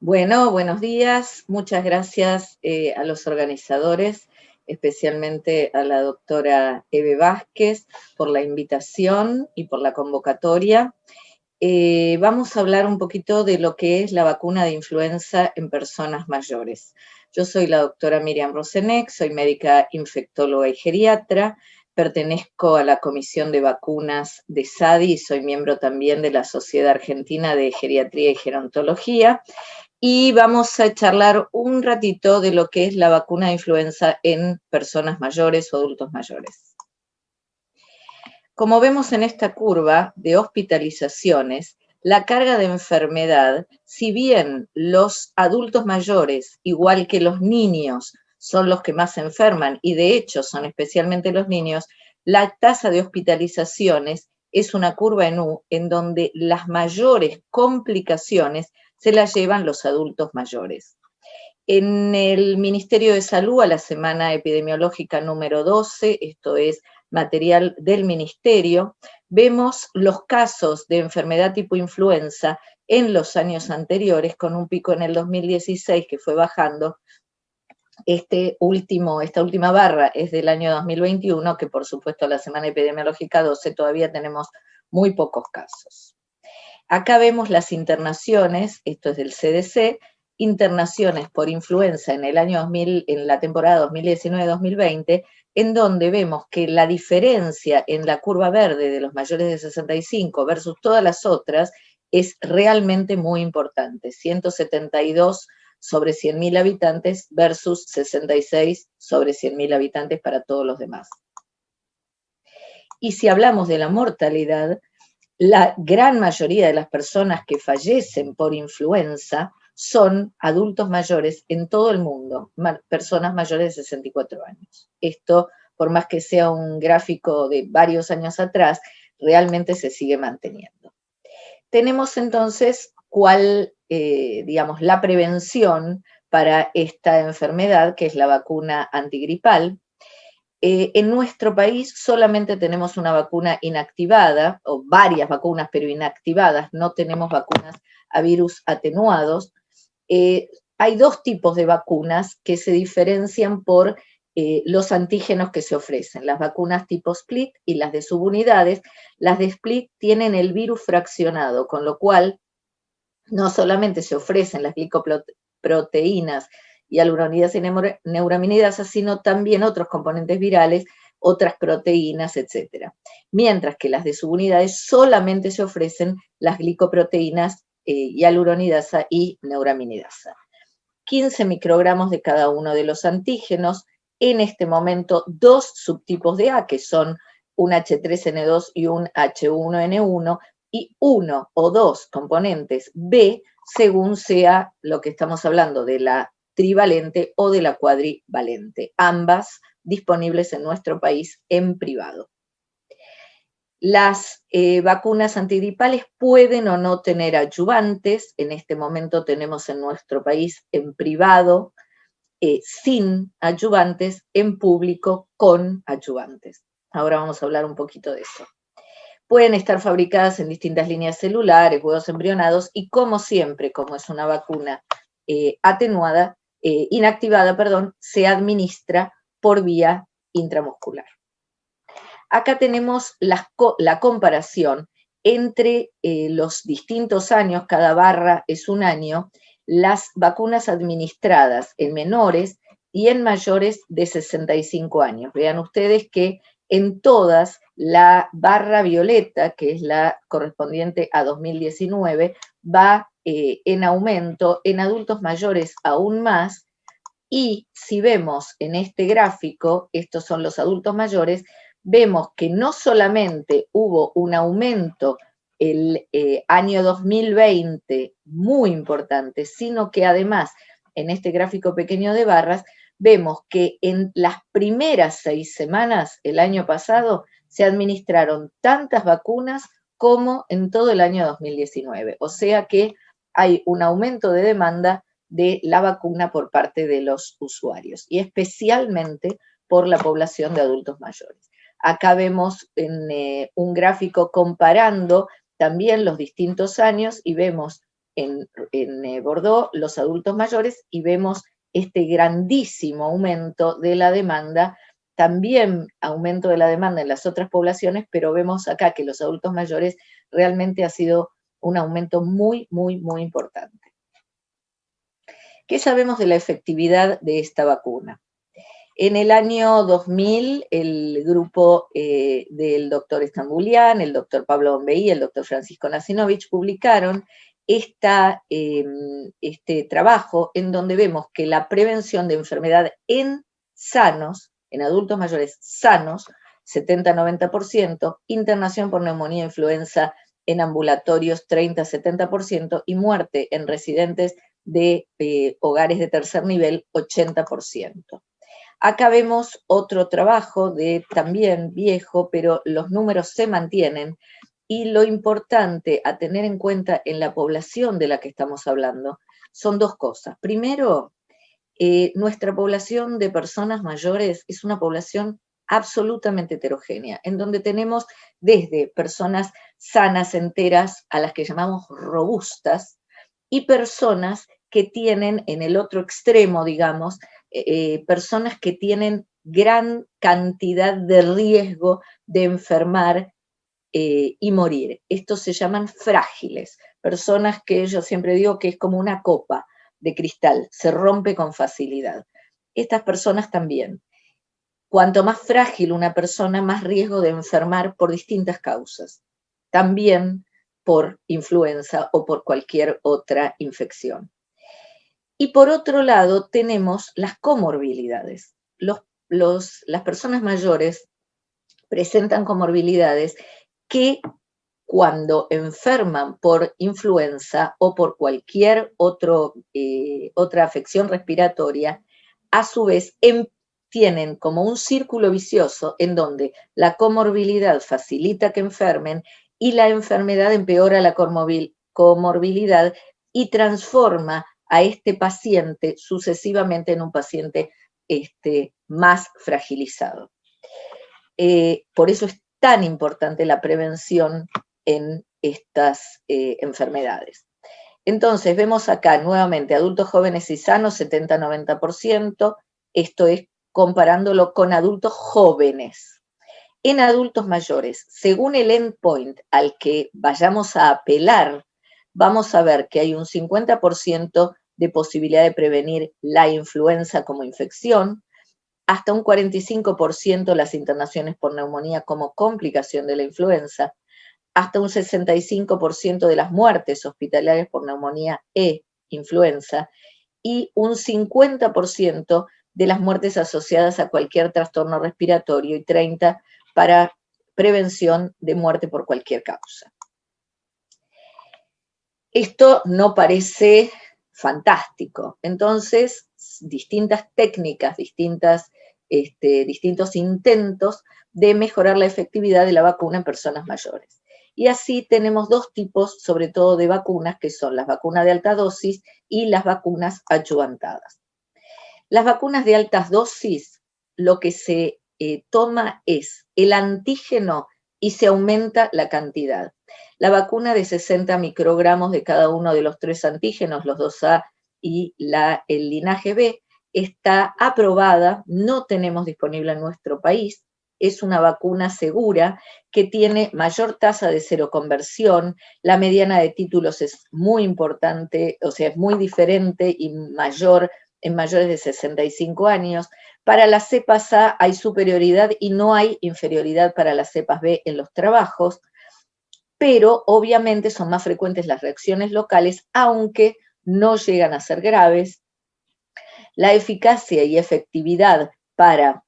Bueno, buenos días. Muchas gracias a los organizadores, especialmente a la doctora Eve Vázquez, por la invitación y por la convocatoria. Vamos a hablar un poquito de lo que es la vacuna de influenza en personas mayores. Yo soy la doctora Miriam Rosenek, soy médica infectóloga y geriatra, pertenezco a la Comisión de Vacunas de SADI y soy miembro también de la Sociedad Argentina de Geriatría y Gerontología. Y vamos a charlar un ratito de lo que es la vacuna de influenza en personas mayores o adultos mayores. Como vemos en esta curva de hospitalizaciones, la carga de enfermedad, si bien los adultos mayores, igual que los niños, son los que más se enferman, y de hecho son especialmente los niños, la tasa de hospitalizaciones es una curva en U, en donde las mayores complicaciones se las llevan los adultos mayores. En el Ministerio de Salud, a la semana epidemiológica número 12, esto es material del Ministerio, vemos los casos de enfermedad tipo influenza en los años anteriores, con un pico en el 2016 que fue bajando. Esta última barra es del año 2021, que por supuesto a la semana epidemiológica 12 todavía tenemos muy pocos casos. Acá vemos las internaciones, esto es del CDC, internaciones por influenza en el año 2000, en la temporada 2019-2020, en donde vemos que la diferencia en la curva verde de los mayores de 65 versus todas las otras es realmente muy importante, 172 sobre 100.000 habitantes versus 66 sobre 100.000 habitantes para todos los demás. Y si hablamos de la mortalidad, la gran mayoría de las personas que fallecen por influenza son adultos mayores en todo el mundo, personas mayores de 64 años. Esto, por más que sea un gráfico de varios años atrás, realmente se sigue manteniendo. Tenemos entonces la prevención para esta enfermedad, que es la vacuna antigripal. En nuestro país solamente tenemos una vacuna inactivada, o varias vacunas, pero inactivadas, no tenemos vacunas a virus atenuados. Hay dos tipos de vacunas que se diferencian por los antígenos que se ofrecen, las vacunas tipo split y las de subunidades. Las de split tienen el virus fraccionado, con lo cual no solamente se ofrecen las glicoproteínas y hialuronidasa y neuraminidasa, sino también otros componentes virales, otras proteínas, etc. Mientras que las de subunidades solamente se ofrecen las glicoproteínas, hialuronidasa y neuraminidasa. 15 microgramos de cada uno de los antígenos. En este momento, dos subtipos de A, que son un H3N2 y un H1N1, y uno o dos componentes B, según sea lo que estamos hablando de la trivalente o de la cuadrivalente, ambas disponibles en nuestro país en privado. Las vacunas antigripales pueden o no tener adyuvantes. En este momento tenemos en nuestro país en privado sin adyuvantes, en público con adyuvantes. Ahora vamos a hablar un poquito de eso. Pueden estar fabricadas en distintas líneas celulares, huevos embrionados, y como siempre, como es una vacuna inactivada, se administra por vía intramuscular. Acá tenemos la comparación entre los distintos años, cada barra es un año, las vacunas administradas en menores y en mayores de 65 años. Vean ustedes que en todas la barra violeta, que es la correspondiente a 2019, va en aumento, en adultos mayores aún más, y si vemos en este gráfico, estos son los adultos mayores, vemos que no solamente hubo un aumento el año 2020 muy importante, sino que además en este gráfico pequeño de barras vemos que en las primeras 6 semanas el año pasado se administraron tantas vacunas como en todo el año 2019. O sea que hay un aumento de demanda de la vacuna por parte de los usuarios y especialmente por la población de adultos mayores. Acá vemos en un gráfico comparando también los distintos años y vemos en Bordeaux los adultos mayores y vemos este grandísimo aumento de la demanda, también aumento de la demanda en las otras poblaciones, pero vemos acá que los adultos mayores realmente ha sido un aumento muy, muy, muy importante. ¿Qué sabemos de la efectividad de esta vacuna? En el año 2000, el grupo del doctor Stambulian, el doctor Pablo Bombey y el doctor Francisco Nasinovich publicaron este trabajo en donde vemos que la prevención de enfermedad en sanos, en adultos mayores sanos, 70-90%, internación por neumonía e influenza en ambulatorios 30-70% y muerte en residentes de hogares de tercer nivel 80%. Acá vemos otro trabajo también viejo, pero los números se mantienen y lo importante a tener en cuenta en la población de la que estamos hablando son dos cosas. Primero, nuestra población de personas mayores es una población absolutamente heterogénea, en donde tenemos desde personas sanas, enteras, a las que llamamos robustas, y personas que tienen en el otro extremo, digamos, personas que tienen gran cantidad de riesgo de enfermar y morir. Estos se llaman frágiles, personas que yo siempre digo que es como una copa de cristal, se rompe con facilidad. Estas personas también. Cuanto más frágil una persona, más riesgo de enfermar por distintas causas. También por influenza o por cualquier otra infección. Y por otro lado, tenemos las comorbilidades. Las personas mayores presentan comorbilidades que cuando enferman por influenza o por cualquier otra afección respiratoria, a su vez tienen como un círculo vicioso en donde la comorbilidad facilita que enfermen y la enfermedad empeora la comorbilidad y transforma a este paciente sucesivamente en un paciente más fragilizado. Por eso es tan importante la prevención en estas enfermedades. Entonces, vemos acá nuevamente adultos jóvenes y sanos, 70-90%, esto es comparándolo con adultos jóvenes. En adultos mayores, según el endpoint al que vayamos a apelar, vamos a ver que hay un 50% de posibilidad de prevenir la influenza como infección, hasta un 45% las internaciones por neumonía como complicación de la influenza, hasta un 65% de las muertes hospitalarias por neumonía e influenza y un 50% de las muertes asociadas a cualquier trastorno respiratorio y 30% para prevención de muerte por cualquier causa. Esto no parece fantástico, entonces distintas técnicas, distintos intentos de mejorar la efectividad de la vacuna en personas mayores. Y así tenemos dos tipos, sobre todo, de vacunas, que son las vacunas de alta dosis y las vacunas adyuvantadas. Las vacunas de altas dosis, lo que se toma es el antígeno y se aumenta la cantidad. La vacuna de 60 microgramos de cada uno de los tres antígenos, los 2A y el linaje B, está aprobada, no tenemos disponible en nuestro país, es una vacuna segura que tiene mayor tasa de seroconversión, la mediana de títulos es muy importante, o sea, es muy diferente y mayor en mayores de 65 años. Para las cepas A hay superioridad y no hay inferioridad para las cepas B en los trabajos, pero obviamente son más frecuentes las reacciones locales, aunque no llegan a ser graves. La eficacia y efectividad para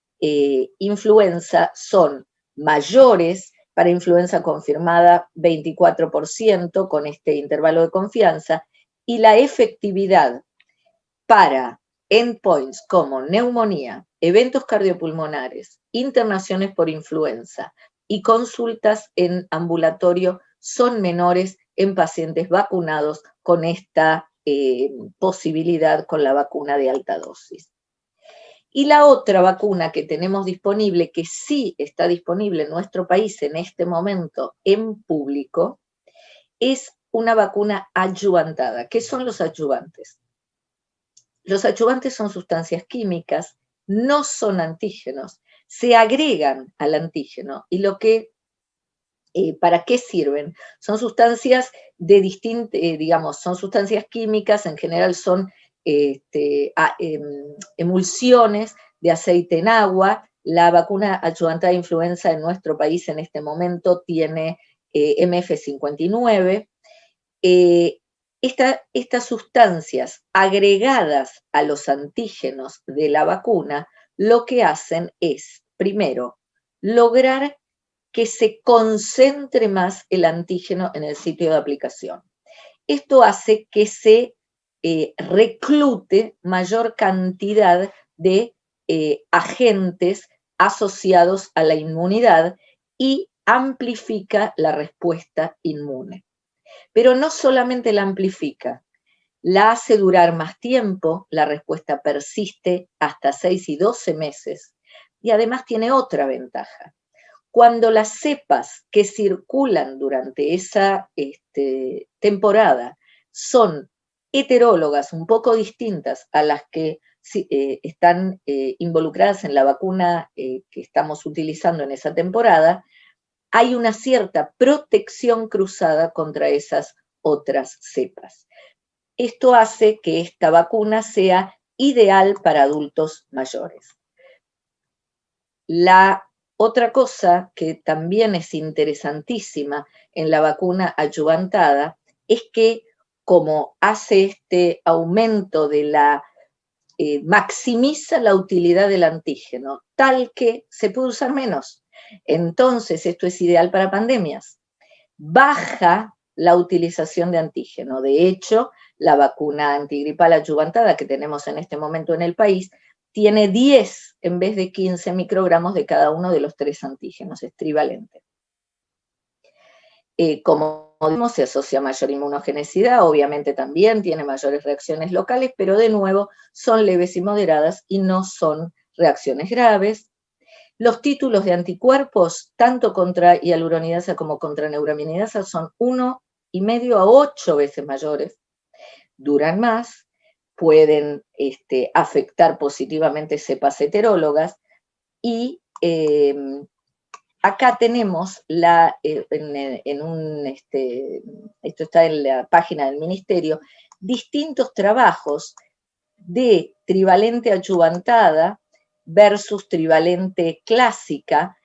influenza son mayores, para influenza confirmada 24% con este intervalo de confianza, y la efectividad para endpoints como neumonía, eventos cardiopulmonares, internaciones por influenza y consultas en ambulatorio son menores en pacientes vacunados con esta posibilidad con la vacuna de alta dosis. Y la otra vacuna que tenemos disponible, que sí está disponible en nuestro país en este momento en público, es una vacuna adyuvantada. ¿Qué son los adyuvantes? Los adyuvantes son sustancias químicas, no son antígenos, se agregan al antígeno y ¿para qué sirven? Son sustancias de digamos, son sustancias químicas, en general son emulsiones de aceite en agua. La vacuna adyuvantada de influenza en nuestro país en este momento tiene MF59. Estas sustancias agregadas a los antígenos de la vacuna lo que hacen es, primero, lograr que se concentre más el antígeno en el sitio de aplicación. Esto hace que se reclute mayor cantidad de agentes asociados a la inmunidad y amplifica la respuesta inmune. Pero no solamente la amplifica, la hace durar más tiempo, la respuesta persiste hasta 6 y 12 meses y además tiene otra ventaja. Cuando las cepas que circulan durante esa temporada son heterólogas, un poco distintas a las que están involucradas en la vacuna que estamos utilizando en esa temporada, hay una cierta protección cruzada contra esas otras cepas. Esto hace que esta vacuna sea ideal para adultos mayores. La otra cosa que también es interesantísima en la vacuna adyuvantada es que como hace este aumento de maximiza la utilidad del antígeno, tal que se puede usar menos. Entonces, esto es ideal para pandemias. Baja la utilización de antígeno. De hecho, la vacuna antigripal adyuvantada que tenemos en este momento en el país tiene 10 en vez de 15 microgramos de cada uno de los 3 antígenos, es trivalente. Como vimos, se asocia a mayor inmunogenicidad, obviamente también tiene mayores reacciones locales, pero de nuevo son leves y moderadas y no son reacciones graves. Los títulos de anticuerpos, tanto contra hialuronidasa como contra neuraminidasa, son 1,5 a 8 veces mayores, duran más, pueden afectar positivamente cepas heterólogas y acá tenemos esto está en la página del ministerio, distintos trabajos de trivalente adyuvantada versus trivalente clásica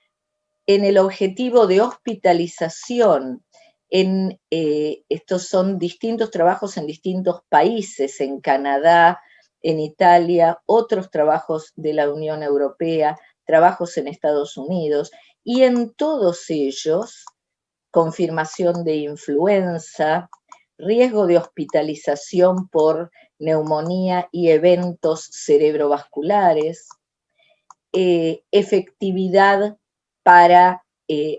en el objetivo de hospitalización. Estos son distintos trabajos en distintos países, en Canadá, en Italia, otros trabajos de la Unión Europea, trabajos en Estados Unidos, y en todos ellos, confirmación de influenza, riesgo de hospitalización por neumonía y eventos cerebrovasculares, efectividad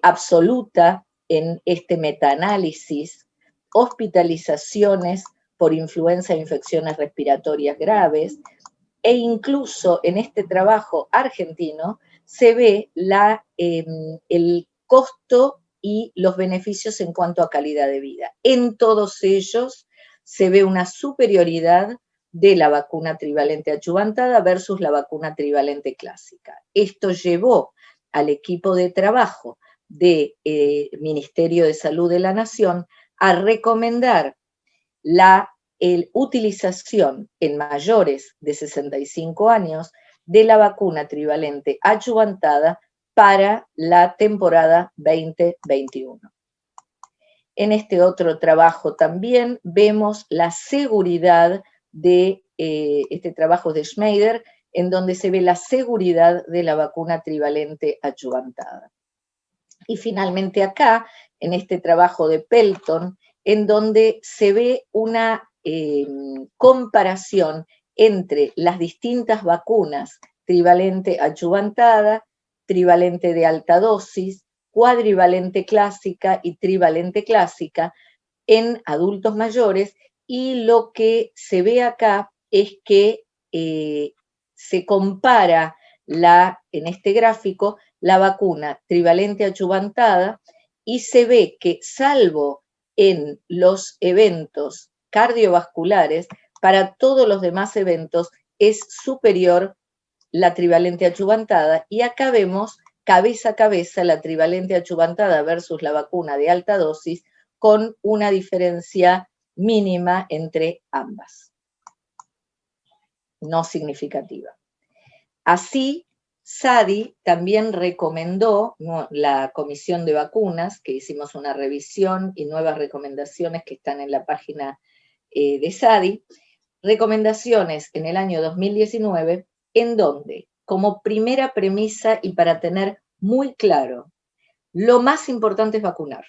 absoluta en este metaanálisis, hospitalizaciones por influenza e infecciones respiratorias graves, e incluso en este trabajo argentino se ve el costo y los beneficios en cuanto a calidad de vida. En todos ellos se ve una superioridad de la vacuna trivalente adyuvantada versus la vacuna trivalente clásica. Esto llevó al equipo de trabajo del Ministerio de Salud de la Nación a recomendar la utilización en mayores de 65 años de la vacuna trivalente adyuvantada para la temporada 2021. En este otro trabajo también vemos la seguridad de este trabajo de Schmeider, en donde se ve la seguridad de la vacuna trivalente adyuvantada. Y finalmente acá, en este trabajo de Pelton, en donde se ve una comparación entre las distintas vacunas trivalente adyuvantada, trivalente de alta dosis, cuadrivalente clásica y trivalente clásica en adultos mayores, y lo que se ve acá es que se compara en este gráfico la vacuna trivalente adyuvantada y se ve que salvo en los eventos cardiovasculares, para todos los demás eventos es superior la trivalente adyuvantada, y acá vemos cabeza a cabeza la trivalente adyuvantada versus la vacuna de alta dosis, con una diferencia mínima entre ambas, no significativa. Así, SADI también recomendó, la Comisión de Vacunas, que hicimos una revisión y nuevas recomendaciones que están en la página de SADI, recomendaciones en el año 2019, en donde, como primera premisa y para tener muy claro, lo más importante es vacunar.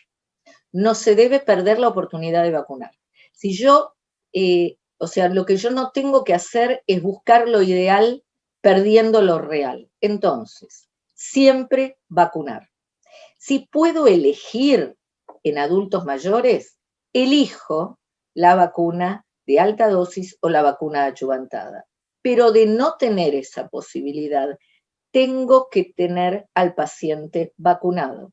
No se debe perder la oportunidad de vacunar. Si yo, lo que yo no tengo que hacer es buscar lo ideal perdiendo lo real. Entonces, siempre vacunar. Si puedo elegir en adultos mayores, elijo la vacuna de alta dosis o la vacuna adyuvantada. Pero de no tener esa posibilidad, tengo que tener al paciente vacunado.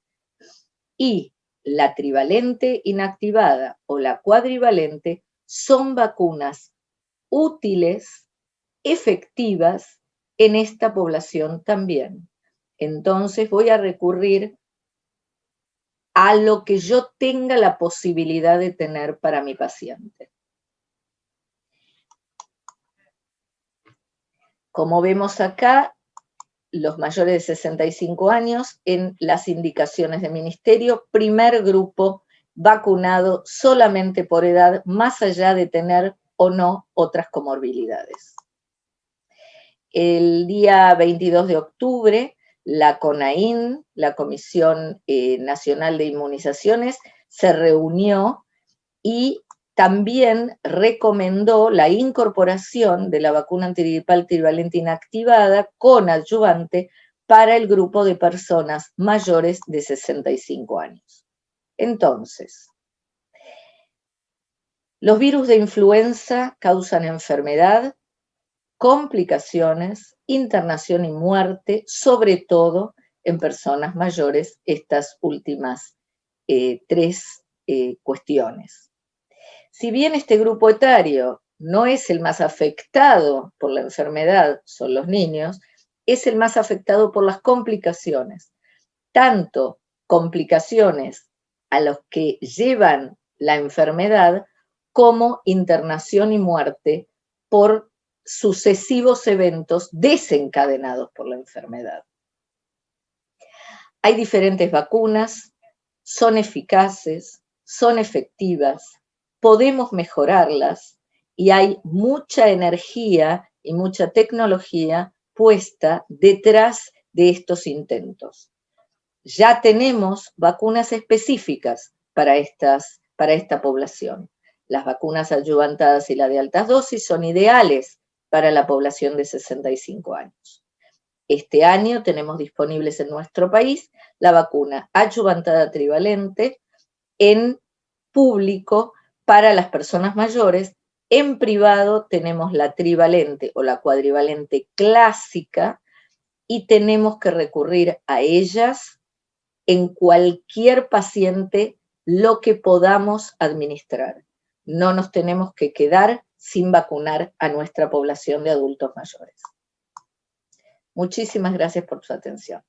Y la trivalente inactivada o la cuadrivalente son vacunas útiles, efectivas en esta población también. Entonces voy a recurrir a lo que yo tenga la posibilidad de tener para mi paciente. Como vemos acá, los mayores de 65 años, en las indicaciones del ministerio, primer grupo vacunado solamente por edad, más allá de tener o no otras comorbilidades. El día 22 de octubre, la CONAIN, la Comisión Nacional de Inmunizaciones, se reunió y también recomendó la incorporación de la vacuna antigripal trivalente inactivada con adyuvante para el grupo de personas mayores de 65 años. Entonces, los virus de influenza causan enfermedad, complicaciones, internación y muerte, sobre todo en personas mayores, estas últimas tres cuestiones. Si bien este grupo etario no es el más afectado por la enfermedad, son los niños, es el más afectado por las complicaciones, tanto complicaciones a los que llevan la enfermedad como internación y muerte por sucesivos eventos desencadenados por la enfermedad. Hay diferentes vacunas, son eficaces, son efectivas, podemos mejorarlas y hay mucha energía y mucha tecnología puesta detrás de estos intentos. Ya tenemos vacunas específicas para esta población. Las vacunas adyuvantadas y la de altas dosis son ideales para la población de 65 años. Este año tenemos disponibles en nuestro país la vacuna adyuvantada trivalente en público para las personas mayores. En privado tenemos la trivalente o la cuadrivalente clásica y tenemos que recurrir a ellas en cualquier paciente lo que podamos administrar. No nos tenemos que quedar sin vacunar a nuestra población de adultos mayores. Muchísimas gracias por su atención.